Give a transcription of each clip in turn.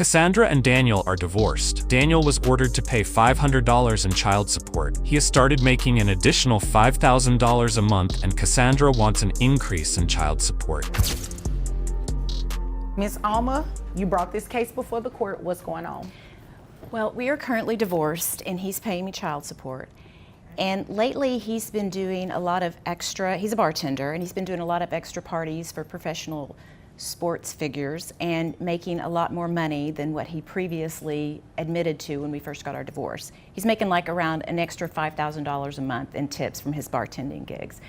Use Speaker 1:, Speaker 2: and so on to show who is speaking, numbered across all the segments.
Speaker 1: Cassandra and Daniel are divorced. Daniel was ordered to pay $500 in child support. He has started making an additional $5,000 a month, and Cassandra wants an increase in child support.
Speaker 2: Ms. Alma, you brought this case before the court. What's going on?
Speaker 3: Well, we are currently divorced, and he's paying me child support. And lately, he's been doing a lot of extra, he's a bartender, and he's been doing a lot of extra parties for professional sports figures and making a lot more money than what he previously admitted to when we first got our divorce. He's making like around an extra $5,000 a month in tips from his bartending gigs.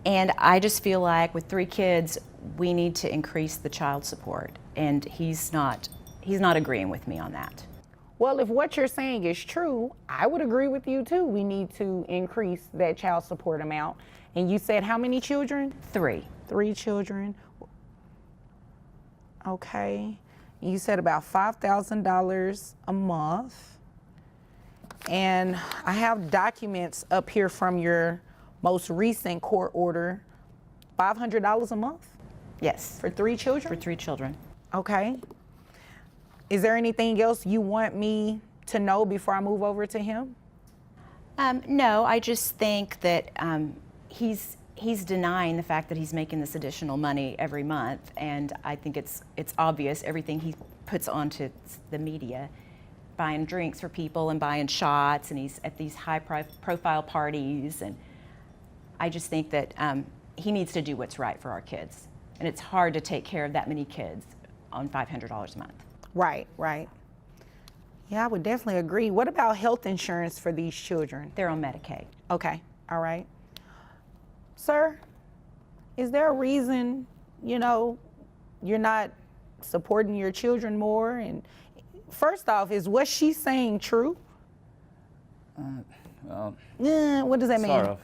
Speaker 3: And I just feel like with 3 kids, we need to increase the child support, and he's not agreeing with me on that.
Speaker 2: Well, if what you're saying is true, I would agree with you too. We need to increase that child support amount. And you said how many children?
Speaker 3: 3.
Speaker 2: 3 children. Okay. You said about $5,000 a month. And I have documents up here from your most recent court order. $500 a month?
Speaker 3: Yes.
Speaker 2: For 3 children?
Speaker 3: For 3 children.
Speaker 2: Okay. Is there anything else you want me to know before I move over to him?
Speaker 3: No, I just think that he's denying the fact that he's making this additional money every month, and I think it's obvious everything he puts onto the media, buying drinks for people and buying shots, and he's at these high-profile parties, and I just think that he needs to do what's right for our kids, and it's hard to take care of that many kids on $500 a month.
Speaker 2: Right, right. Yeah, I would definitely agree. What about health insurance for these children?
Speaker 3: They're on Medicaid.
Speaker 2: Okay, all right. Sir, is there a reason, you're not supporting your children more? And first off, is what she's saying true?
Speaker 4: Well,
Speaker 2: what does that mean?
Speaker 4: sort of,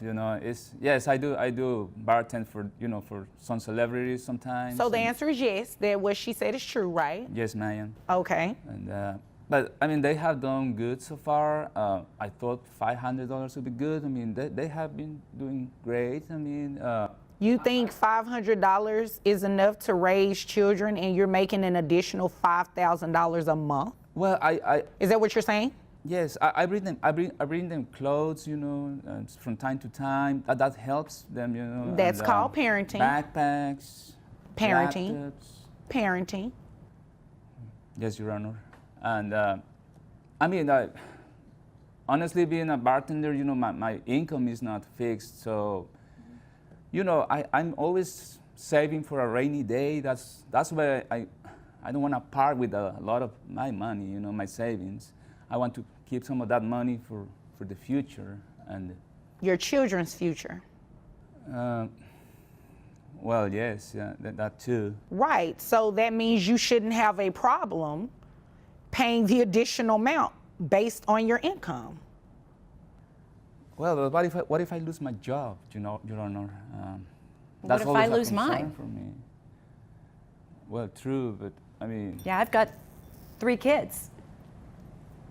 Speaker 4: yes, I do bartend for some celebrities sometimes.
Speaker 2: So the answer is yes, that what she said is true, right?
Speaker 4: Yes, ma'am.
Speaker 2: Okay.
Speaker 4: And but I mean, they have done good so far. I thought $500 would be good. I mean, they have been doing great. I mean,
Speaker 2: you think $500 is enough to raise children, and you're making an additional $5,000 a month?
Speaker 4: well,
Speaker 2: Is that what you're saying?
Speaker 4: yes, I bring them. I bring them clothes, from time to time. That helps them,
Speaker 2: That's
Speaker 4: and,
Speaker 2: called parenting.
Speaker 4: Backpacks.
Speaker 2: Parenting.
Speaker 4: Laptops.
Speaker 2: Parenting.
Speaker 4: Yes, Your Honor. And I mean, honestly, being a bartender, my income is not fixed. So, I'm always saving for a rainy day. That's why I don't want to part with a lot of my money, my savings. I want to keep some of that money for the future. And
Speaker 2: Your children's future.
Speaker 4: well, yes, yeah, that too.
Speaker 2: Right, so that means you shouldn't have a problem paying the additional amount based on your income.
Speaker 4: Well, what if I lose my job, Your Honor?
Speaker 3: What if I
Speaker 4: always a
Speaker 3: lose
Speaker 4: concern
Speaker 3: mine?
Speaker 4: for me. Well, true, but I mean,
Speaker 3: Yeah, I've got 3 kids.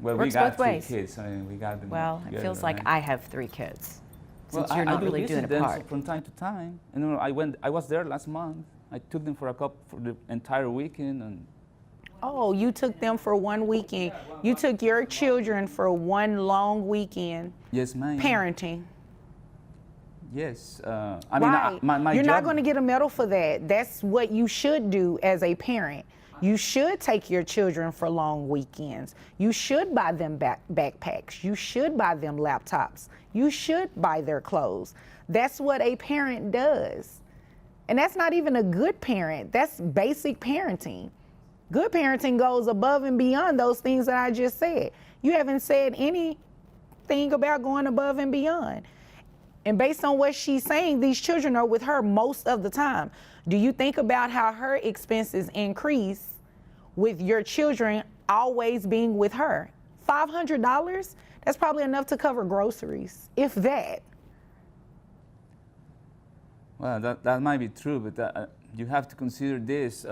Speaker 4: well, we
Speaker 3: works
Speaker 4: got
Speaker 3: both
Speaker 4: 3
Speaker 3: ways.
Speaker 4: kids. I mean, we got them.
Speaker 3: Well, it
Speaker 4: together,
Speaker 3: feels like
Speaker 4: right?
Speaker 3: I have 3 kids, since
Speaker 4: Well,
Speaker 3: you're not
Speaker 4: I do
Speaker 3: really doing
Speaker 4: visit
Speaker 3: it
Speaker 4: them
Speaker 3: apart.
Speaker 4: from time to time. I was there last month. I took them for the entire weekend, and
Speaker 2: Oh, you took them for one weekend. You took your children for one long weekend
Speaker 4: yes, ma'am.
Speaker 2: parenting.
Speaker 4: Yes, I mean,
Speaker 2: Right.
Speaker 4: my
Speaker 2: You're
Speaker 4: job.
Speaker 2: not going to get a medal for that. That's what you should do as a parent. You should take your children for long weekends. You should buy them backpacks. You should buy them laptops. You should buy their clothes. That's what a parent does. And that's not even a good parent. That's basic parenting. Good parenting goes above and beyond those things that I just said. You haven't said anything about going above and beyond. And based on what she's saying, these children are with her most of the time. Do you think about how her expenses increase with your children always being with her? $500, that's probably enough to cover groceries, if that.
Speaker 4: Well, that might be true, but you have to consider this.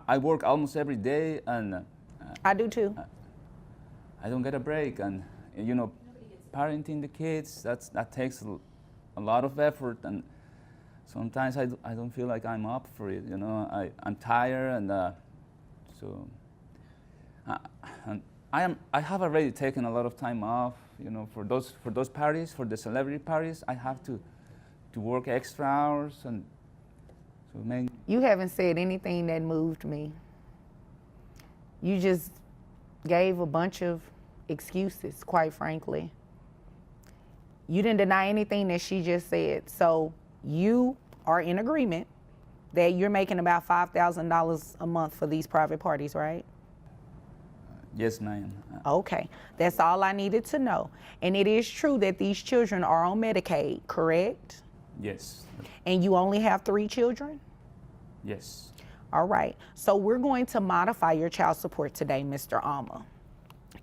Speaker 4: I work almost every day, and
Speaker 2: I do too.
Speaker 4: I don't get a break. And parenting the kids, that takes a lot of effort, and sometimes I don't feel like I'm up for it. I'm tired, and so And I have already taken a lot of time off, you know, for those parties, for the celebrity parties. I have to work extra hours, and so man.
Speaker 2: You haven't said anything that moved me. You just gave a bunch of excuses, quite frankly. You didn't deny anything that she just said. So you are in agreement that you're making about $5,000 a month for these private parties, right?
Speaker 4: Yes, ma'am.
Speaker 2: Okay, that's all I needed to know. And it is true that these children are on Medicaid, correct?
Speaker 4: Yes.
Speaker 2: And you only have 3 children?
Speaker 4: Yes.
Speaker 2: All right, so we're going to modify your child support today, Mr. Alma.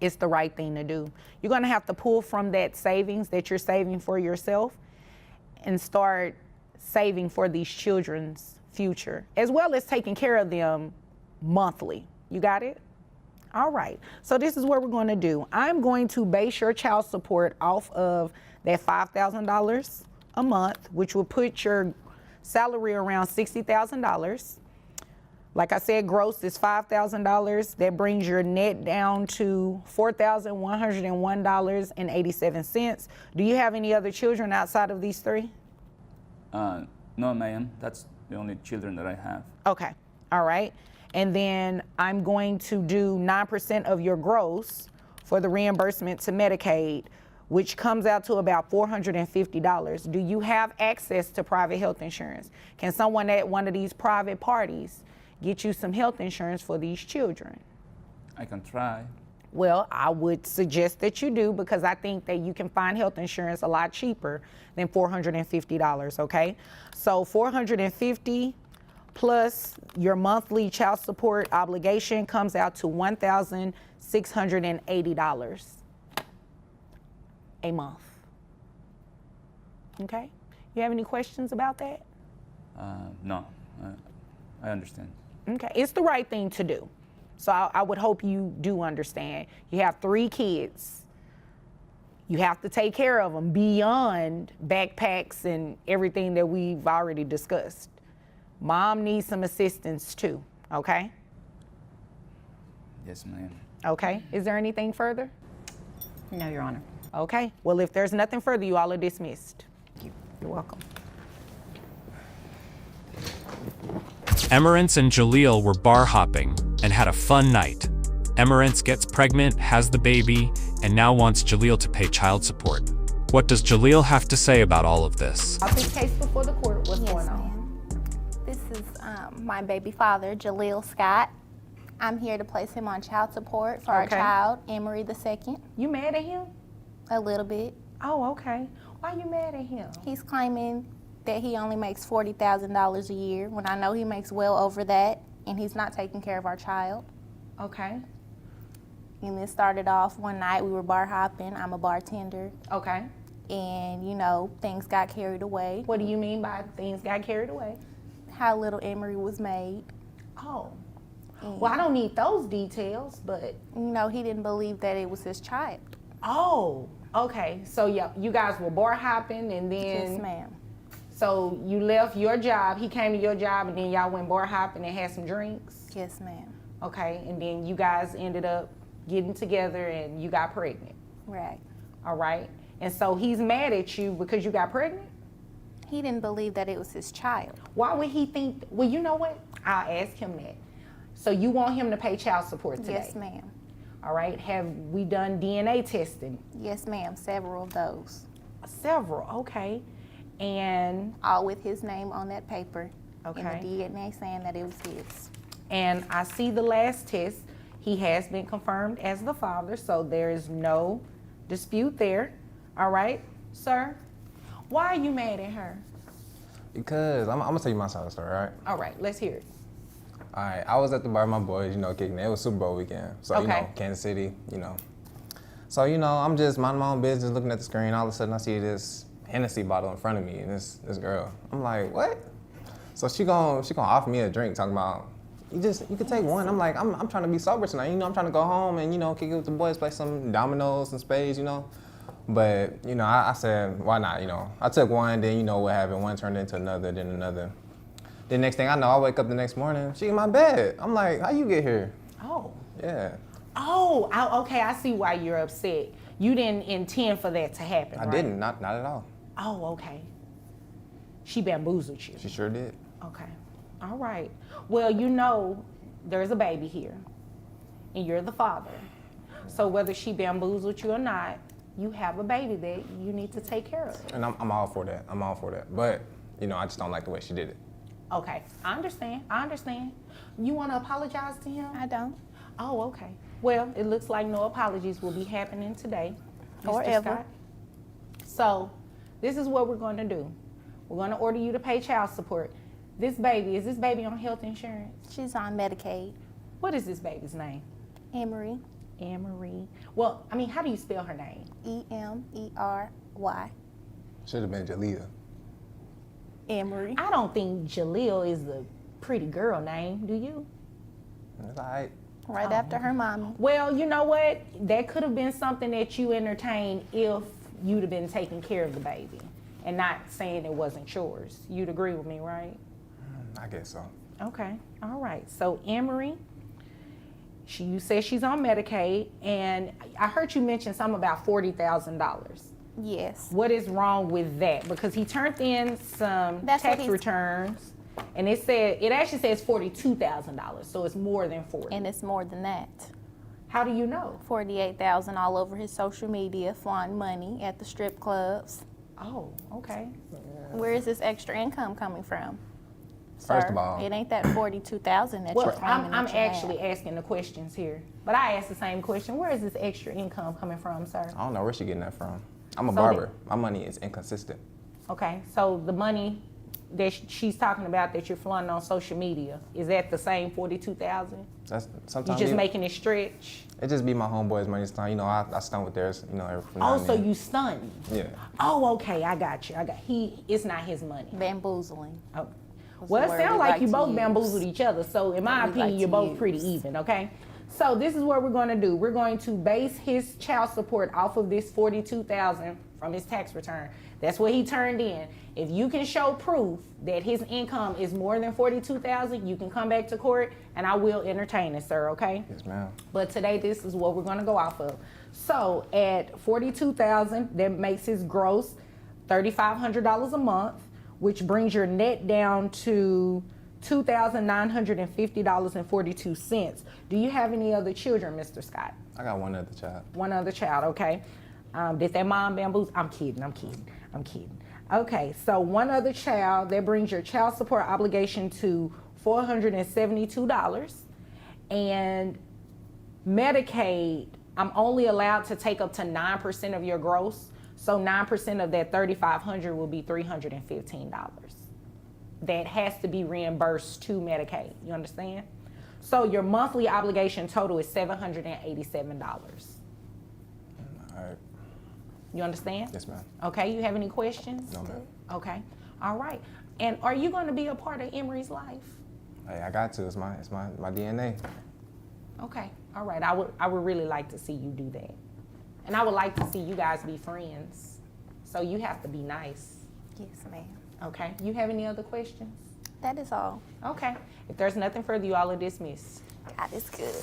Speaker 2: It's the right thing to do. You're gonna have to pull from that savings that you're saving for yourself and start saving for these children's future, as well as taking care of them monthly. You got it? All right, so this is what we're gonna do. I'm going to base your child support off of that $5,000 a month, which will put your salary around $60,000. Like I said, gross is $5,000. That brings your net down to $4,101.87. Do you have any other children outside of these 3?
Speaker 4: No, ma'am. That's the only children that I have.
Speaker 2: Okay, all right. And then I'm going to do 9% of your gross for the reimbursement to Medicaid, which comes out to about $450. Do you have access to private health insurance? Can someone at one of these private parties get you some health insurance for these children?
Speaker 4: I can try.
Speaker 2: Well, I would suggest that you do, because I think that you can find health insurance a lot cheaper than $450, okay? So $450 plus your monthly child support obligation comes out to $1,680 a month. Okay? You have any questions about that?
Speaker 4: No, I understand.
Speaker 2: Okay, it's the right thing to do. So I would hope you do understand. You have 3 kids. You have to take care of them beyond backpacks and everything that we've already discussed. Mom needs some assistance too, okay?
Speaker 4: Yes, ma'am.
Speaker 2: Okay, is there anything further?
Speaker 3: No, Your Honor.
Speaker 2: Okay, well, if there's nothing further, you all are dismissed. Thank you. You're welcome.
Speaker 1: Emerence and Jaleel were bar hopping and had a fun night. Emerence gets pregnant, has the baby, and now wants Jaleel to pay child support. What does Jaleel have to say about all of this?
Speaker 2: I'll take case before the court. What's going on?
Speaker 5: Ma'am. This is my baby father, Jaleel Scott. I'm here to place him on child support for our
Speaker 2: Okay.
Speaker 5: child, Emery II.
Speaker 2: You mad at him?
Speaker 5: A little bit.
Speaker 2: Oh, okay. Why you mad at him?
Speaker 5: He's claiming that he only makes $40,000 a year when I know he makes well over that, and he's not taking care of our child.
Speaker 2: Okay.
Speaker 5: And it started off one night, we were bar hopping. I'm a bartender.
Speaker 2: Okay.
Speaker 5: And, you know, things got carried away.
Speaker 2: What do you mean by things got carried away?
Speaker 5: How little Emery was made.
Speaker 2: Oh. Well, I don't need those details, but.
Speaker 5: You know, he didn't believe that it was his child.
Speaker 2: Oh, okay. So, yeah, you guys were bar hopping and then.
Speaker 5: Yes, ma'am.
Speaker 2: So you left your job, he came to your job, and then y'all went bar hopping and had some drinks?
Speaker 5: Yes, ma'am.
Speaker 2: Okay, and then you guys ended up getting together and you got pregnant.
Speaker 5: Right.
Speaker 2: All right. And so he's mad at you because you got pregnant?
Speaker 5: He didn't believe that it was his child.
Speaker 2: Why would he think, well, you know what? I'll ask him that. So you want him to pay child support today?
Speaker 5: Yes, ma'am.
Speaker 2: All right. Have we done DNA testing?
Speaker 5: Yes, ma'am. Several of those.
Speaker 2: Several, okay. And
Speaker 5: All with his name on that paper.
Speaker 2: Okay.
Speaker 5: And the DNA saying that it was his.
Speaker 2: And I see the last test. He has been confirmed as the father, so there is no dispute there. All right, sir? Why are you mad at her?
Speaker 6: Because I'm gonna tell you my side of the story, all right?
Speaker 2: All right, let's hear it.
Speaker 6: All right, I was at the bar with my boys, you know, kicking it. It was Super Bowl weekend. So, you
Speaker 2: Okay.
Speaker 6: know, Kansas City, you know. So, you know, I'm just minding my own business, looking at the screen. All of a sudden, I see this Hennessy bottle in front of me, and this girl. I'm like, what? So she gonna offer me a drink, talking about, you can take one. I'm like, I'm trying to be sober tonight. You know, I'm trying to go home and, you know, kick it with the boys, play some dominoes and spades, you know. But, you know, I said, why not, you know. I took one, then, you know what happened. One turned into another, then another. Then next thing I know, I wake up the next morning, she in my bed. I'm like, how you get here?
Speaker 2: Oh,
Speaker 6: Yeah.
Speaker 2: Okay, I see why you're upset. You didn't intend for that to happen,
Speaker 6: I
Speaker 2: right?
Speaker 6: didn't, not at all.
Speaker 2: Oh, okay. She bamboozled you.
Speaker 6: She sure did.
Speaker 2: Okay. All right. Well, you know there's a baby here, and you're the father. So whether she bamboozled you or not, you have a baby that you need to take care of.
Speaker 6: And I'm all for that. I'm all for that. But, you know, I just don't like the way she did it.
Speaker 2: Okay. I understand. You want to apologize to him?
Speaker 5: I don't.
Speaker 2: Oh, okay. Well, it looks like no apologies will be happening today,
Speaker 5: Or
Speaker 2: Mr.
Speaker 5: ever.
Speaker 2: Scott. So, this is what we're going to do. We're going to order you to pay child support. Is this baby on health insurance?
Speaker 5: She's on Medicaid.
Speaker 2: What is this baby's name?
Speaker 5: Emery.
Speaker 2: Emery. Well, I mean, how do you spell her name?
Speaker 5: Emery.
Speaker 6: Should have been Jalea.
Speaker 5: Emery.
Speaker 2: I don't think Jaleel is a pretty girl name, do you?
Speaker 6: It's all right.
Speaker 5: Right after her mommy.
Speaker 2: Well, you know what? That could have been something that you entertained if you'd have been taking care of the baby and not saying it wasn't yours. You'd agree with me, right?
Speaker 6: I guess so.
Speaker 2: Okay. All right. So Emery, you said she's on Medicaid, and I heard you mention something about $40,000.
Speaker 5: Yes.
Speaker 2: What is wrong with that? Because he turned in some
Speaker 5: That's what
Speaker 2: tax
Speaker 5: he's-
Speaker 2: returns, and it actually says $42,000, so it's more than 40.
Speaker 5: And it's more than that.
Speaker 2: How do you know?
Speaker 5: 48,000 all over his social media, flaunting money at the strip clubs.
Speaker 2: Oh, okay.
Speaker 5: Where is this extra income coming from?
Speaker 6: First
Speaker 5: Sir,
Speaker 6: of all-
Speaker 5: it ain't that 42,000 that
Speaker 2: Well,
Speaker 5: you're claiming.
Speaker 2: I'm
Speaker 5: that you have.
Speaker 2: actually asking the questions here, but I asked the same question. Where is this extra income coming from, sir?
Speaker 6: I don't know where she getting that from. I'm a
Speaker 2: So
Speaker 6: barber. My money is inconsistent.
Speaker 2: Okay, so the money that she's talking about that you're flaunting on social media, is that the same 42,000?
Speaker 6: That's
Speaker 2: You
Speaker 6: sometimes
Speaker 2: just making it stretch?
Speaker 6: it just be my homeboys' money. Time, you know, I stunt with theirs. You know, every now
Speaker 2: Oh,
Speaker 6: and
Speaker 2: so
Speaker 6: then.
Speaker 2: you stunting?
Speaker 6: Yeah.
Speaker 2: Oh, okay, I got you. It's not his money.
Speaker 5: Bamboozling.
Speaker 2: Oh.
Speaker 5: Was
Speaker 2: Well,
Speaker 5: the
Speaker 2: it
Speaker 5: word
Speaker 2: sounds
Speaker 5: we
Speaker 2: like
Speaker 5: like
Speaker 2: you
Speaker 5: to
Speaker 2: both
Speaker 5: use.
Speaker 2: bamboozled each other. So in my
Speaker 5: That we
Speaker 2: opinion,
Speaker 5: like
Speaker 2: you're
Speaker 5: to
Speaker 2: both pretty
Speaker 5: use.
Speaker 2: even, okay? So this is what we're going to do. We're going to base his child support off of this $42,000 from his tax return. That's what he turned in. If you can show proof that his income is more than $42,000, you can come back to court and I will entertain it, sir, okay?
Speaker 6: Yes, ma'am.
Speaker 2: But today, this is what we're going to go off of. So at $42,000, that makes his gross $3,500 a month, which brings your net down to $2,950.42. Do you have any other children, Mr. Scott?
Speaker 6: I got one other child.
Speaker 2: One other child, okay. Did that mom bamboozle? I'm kidding. Okay, so one other child, that brings your child support obligation to $472. And Medicaid, I'm only allowed to take up to 9% of your gross. So 9% of that $3,500 will be $315. That has to be reimbursed to Medicaid. You understand? So your monthly obligation total is $787.
Speaker 6: All right.
Speaker 2: You understand?
Speaker 6: Yes, ma'am.
Speaker 2: Okay, you have any questions?
Speaker 6: No, ma'am.
Speaker 2: Okay, all right. And are you going to be a part of Emery's life?
Speaker 6: Hey, I got to. It's my DNA.
Speaker 2: Okay, all right. I would really like to see you do that. And I would like to see you guys be friends. So you have to be nice.
Speaker 5: Yes, ma'am.
Speaker 2: Okay, you have any other questions?
Speaker 5: That is all.
Speaker 2: Okay, if there's nothing further, you all are dismissed.
Speaker 5: God is good.